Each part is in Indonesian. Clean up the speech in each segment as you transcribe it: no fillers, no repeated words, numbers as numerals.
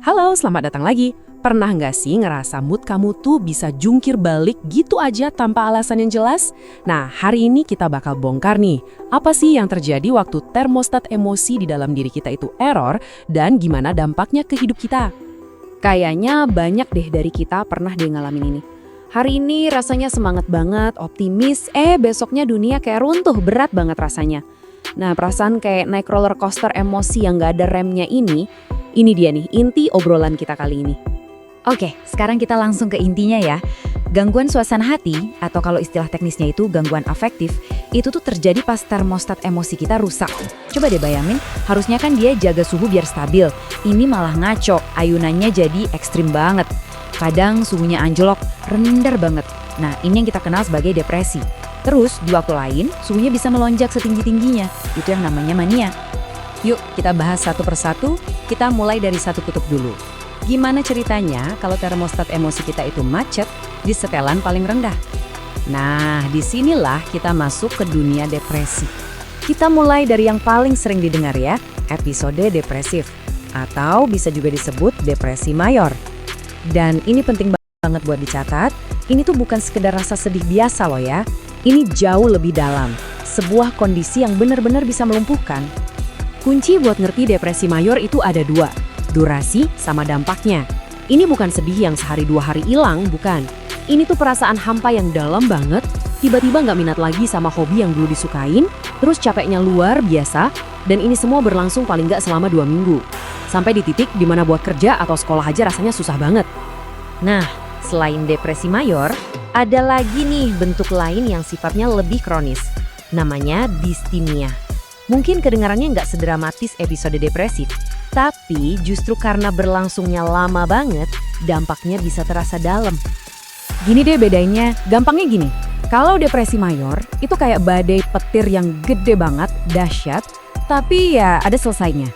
Halo, selamat datang lagi. Pernah nggak sih ngerasa mood kamu tuh bisa jungkir balik gitu aja tanpa alasan yang jelas? Nah, hari ini kita bakal bongkar nih, apa sih yang terjadi waktu termostat emosi di dalam diri kita itu error dan gimana dampaknya ke hidup kita? Kayaknya banyak deh dari kita pernah deh ngalamin ini. Hari ini rasanya semangat banget, optimis, besoknya dunia kayak runtuh, berat banget rasanya. Nah, perasaan kayak naik roller coaster emosi yang gak ada remnya ini dia nih, inti obrolan kita kali ini. Oke, sekarang kita langsung ke intinya ya. Gangguan suasana hati, atau kalau istilah teknisnya itu gangguan afektif, itu tuh terjadi pas termostat emosi kita rusak. Coba deh bayangin, harusnya kan dia jaga suhu biar stabil. Ini malah ngaco, ayunannya jadi ekstrim banget. Kadang suhunya anjlok, rendah banget. Nah, ini yang kita kenal sebagai depresi. Terus, di waktu lain, suhunya bisa melonjak setinggi-tingginya. Itu yang namanya mania. Yuk, kita bahas satu persatu, kita mulai dari satu kutub dulu. Gimana ceritanya kalau termostat emosi kita itu macet di setelan paling rendah? Nah, disinilah kita masuk ke dunia depresi. Kita mulai dari yang paling sering didengar ya, episode depresif. Atau bisa juga disebut depresi mayor. Dan ini penting banget buat dicatat, ini tuh bukan sekedar rasa sedih biasa loh ya. Ini jauh lebih dalam, sebuah kondisi yang benar-benar bisa melumpuhkan. Kunci buat ngerti depresi mayor itu ada dua, durasi sama dampaknya. Ini bukan sedih yang sehari dua hari hilang, bukan. Ini tuh perasaan hampa yang dalam banget, tiba-tiba nggak minat lagi sama hobi yang dulu disukain, terus capeknya luar biasa, dan ini semua berlangsung paling nggak selama 2 minggu. Sampai di titik dimana buat kerja atau sekolah aja rasanya susah banget. Nah, selain depresi mayor, ada lagi nih bentuk lain yang sifatnya lebih kronis. Namanya distimia. Mungkin kedengarannya nggak sedramatis episode depresif, tapi justru karena berlangsungnya lama banget, dampaknya bisa terasa dalam. Gini deh bedanya, gampangnya gini. Kalau depresi mayor, itu kayak badai petir yang gede banget, dahsyat, tapi ya ada selesainya.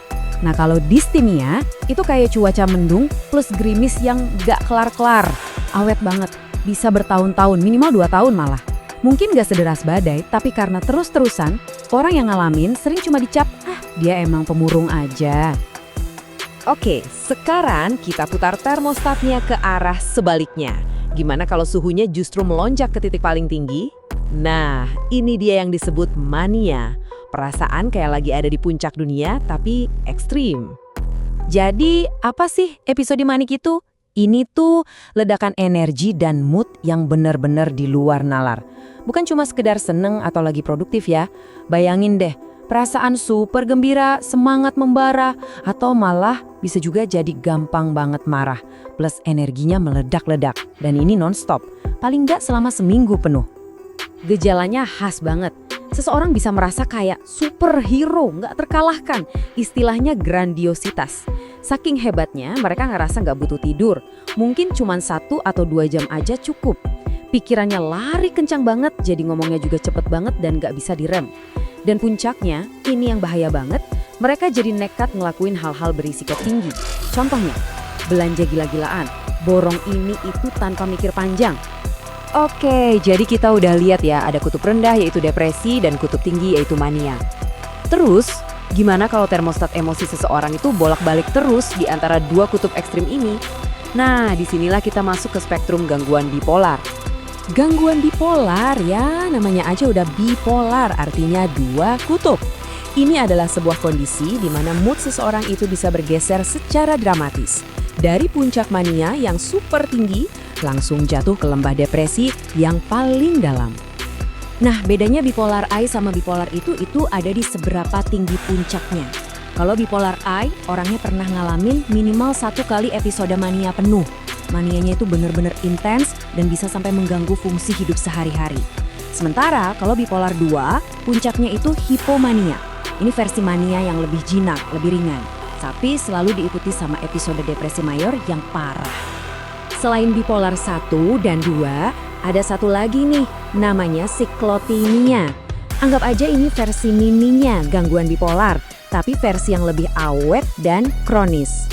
Nah kalau distimia, itu kayak cuaca mendung plus gerimis yang gak kelar-kelar, awet banget, bisa bertahun-tahun, minimal 2 tahun malah. Mungkin gak sederas badai, tapi karena terus-terusan, orang yang ngalamin sering cuma dicap, dia emang pemurung aja. Oke, sekarang kita putar termostatnya ke arah sebaliknya. Gimana kalau suhunya justru melonjak ke titik paling tinggi? Nah, ini dia yang disebut mania. Perasaan kayak lagi ada di puncak dunia, tapi ekstrim. Jadi, apa sih episode manik itu? Ini tuh ledakan energi dan mood yang benar-benar di luar nalar. Bukan cuma sekedar seneng atau lagi produktif ya. Bayangin deh, perasaan super gembira, semangat membara, atau malah bisa juga jadi gampang banget marah. Plus energinya meledak-ledak. Dan ini non-stop, paling nggak selama seminggu penuh. Gejalanya khas banget. Seseorang bisa merasa kayak superhero, nggak terkalahkan. Istilahnya grandiositas. Saking hebatnya, mereka ngerasa nggak butuh tidur. Mungkin cuma 1 atau 2 jam aja cukup. Pikirannya lari kencang banget, jadi ngomongnya juga cepet banget dan nggak bisa direm. Dan puncaknya, ini yang bahaya banget, mereka jadi nekat ngelakuin hal-hal berisiko tinggi. Contohnya, belanja gila-gilaan, borong ini itu tanpa mikir panjang. Oke, jadi kita udah lihat ya, ada kutub rendah yaitu depresi dan kutub tinggi yaitu mania. Terus, gimana kalau termostat emosi seseorang itu bolak-balik terus di antara 2 kutub ekstrim ini? Nah, disinilah kita masuk ke spektrum gangguan bipolar. Gangguan bipolar ya, namanya aja udah bipolar, artinya 2 kutub. Ini adalah sebuah kondisi di mana mood seseorang itu bisa bergeser secara dramatis. Dari puncak mania yang super tinggi, langsung jatuh ke lembah depresi yang paling dalam. Nah, bedanya bipolar I sama bipolar itu ada di seberapa tinggi puncaknya. Kalau bipolar I, orangnya pernah ngalamin minimal 1 kali episode mania penuh. Manianya itu benar-benar intens dan bisa sampai mengganggu fungsi hidup sehari-hari. Sementara kalau bipolar 2, puncaknya itu hipomania. Ini versi mania yang lebih jinak, lebih ringan. Tapi selalu diikuti sama episode depresi mayor yang parah. Selain bipolar 1 dan 2, ada satu lagi nih, namanya siklotimia. Anggap aja ini versi mininya gangguan bipolar, tapi versi yang lebih awet dan kronis.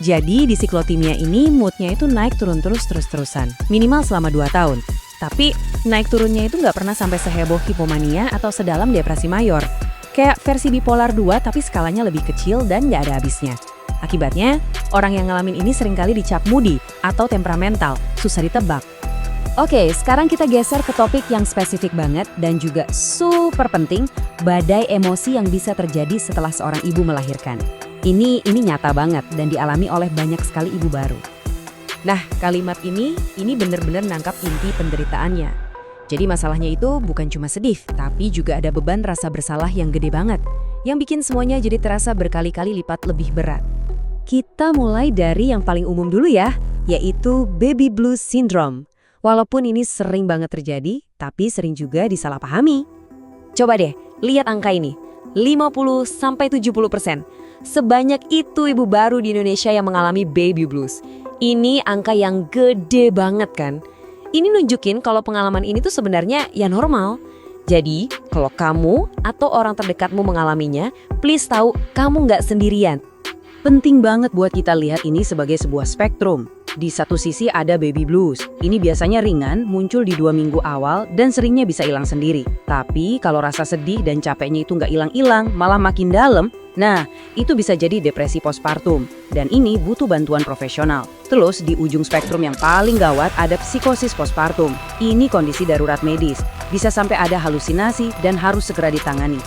Jadi di siklotimia ini moodnya itu naik turun terus-terusan, minimal selama 2 tahun. Tapi naik turunnya itu nggak pernah sampai seheboh hipomania atau sedalam depresi mayor. Kayak versi bipolar 2 tapi skalanya lebih kecil dan nggak ada habisnya. Akibatnya, orang yang ngalamin ini seringkali dicap moody atau temperamental, susah ditebak. Oke, sekarang kita geser ke topik yang spesifik banget dan juga super penting, badai emosi yang bisa terjadi setelah seorang ibu melahirkan. Ini nyata banget dan dialami oleh banyak sekali ibu baru. Nah, kalimat ini benar-benar nangkap inti penderitaannya. Jadi masalahnya itu bukan cuma sedih, tapi juga ada beban rasa bersalah yang gede banget, yang bikin semuanya jadi terasa berkali-kali lipat lebih berat. Kita mulai dari yang paling umum dulu ya, yaitu baby blues syndrome. Walaupun ini sering banget terjadi, tapi sering juga disalahpahami. Coba deh, lihat angka ini. 50-70%. Sebanyak itu ibu baru di Indonesia yang mengalami baby blues. Ini angka yang gede banget kan? Ini nunjukin kalau pengalaman ini tuh sebenarnya ya normal. Jadi, kalau kamu atau orang terdekatmu mengalaminya, please tahu kamu nggak sendirian. Penting banget buat kita lihat ini sebagai sebuah spektrum. Di satu sisi ada baby blues. Ini biasanya ringan, muncul di 2 minggu awal, dan seringnya bisa hilang sendiri. Tapi kalau rasa sedih dan capeknya itu nggak hilang-hilang, malah makin dalam, nah itu bisa jadi depresi postpartum. Dan ini butuh bantuan profesional. Terus di ujung spektrum yang paling gawat ada psikosis postpartum. Ini kondisi darurat medis. Bisa sampai ada halusinasi dan harus segera ditangani.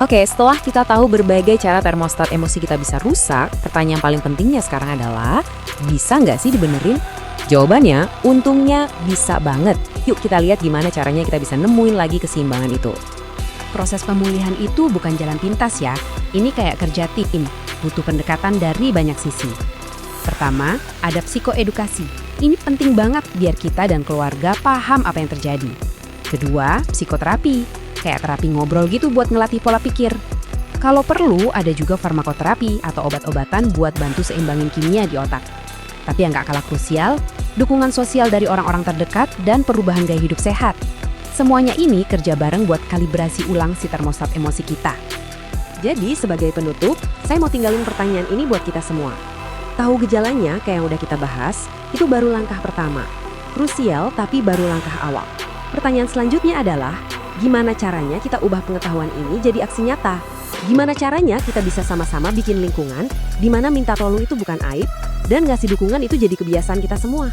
Oke, setelah kita tahu berbagai cara termostat emosi kita bisa rusak, pertanyaan paling pentingnya sekarang adalah, bisa nggak sih dibenerin? Jawabannya, untungnya bisa banget. Yuk kita lihat gimana caranya kita bisa nemuin lagi keseimbangan itu. Proses pemulihan itu bukan jalan pintas ya, ini kayak kerja tim, butuh pendekatan dari banyak sisi. Pertama, ada psikoedukasi. Ini penting banget biar kita dan keluarga paham apa yang terjadi. Kedua, psikoterapi. Kayak terapi ngobrol gitu buat ngelatih pola pikir. Kalau perlu, ada juga farmakoterapi atau obat-obatan buat bantu seimbangin kimia di otak. Tapi yang gak kalah krusial, dukungan sosial dari orang-orang terdekat dan perubahan gaya hidup sehat. Semuanya ini kerja bareng buat kalibrasi ulang si termostat emosi kita. Jadi sebagai penutup, saya mau tinggalin pertanyaan ini buat kita semua. Tahu gejalanya kayak yang udah kita bahas, itu baru langkah pertama. Krusial tapi baru langkah awal. Pertanyaan selanjutnya adalah, gimana caranya kita ubah pengetahuan ini jadi aksi nyata? Gimana caranya kita bisa sama-sama bikin lingkungan di mana minta tolong itu bukan aib dan ngasih dukungan itu jadi kebiasaan kita semua?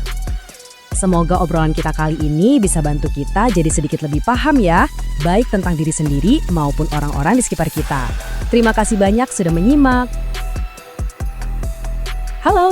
Semoga obrolan kita kali ini bisa bantu kita jadi sedikit lebih paham ya, baik tentang diri sendiri maupun orang-orang di sekitar kita. Terima kasih banyak sudah menyimak. Halo,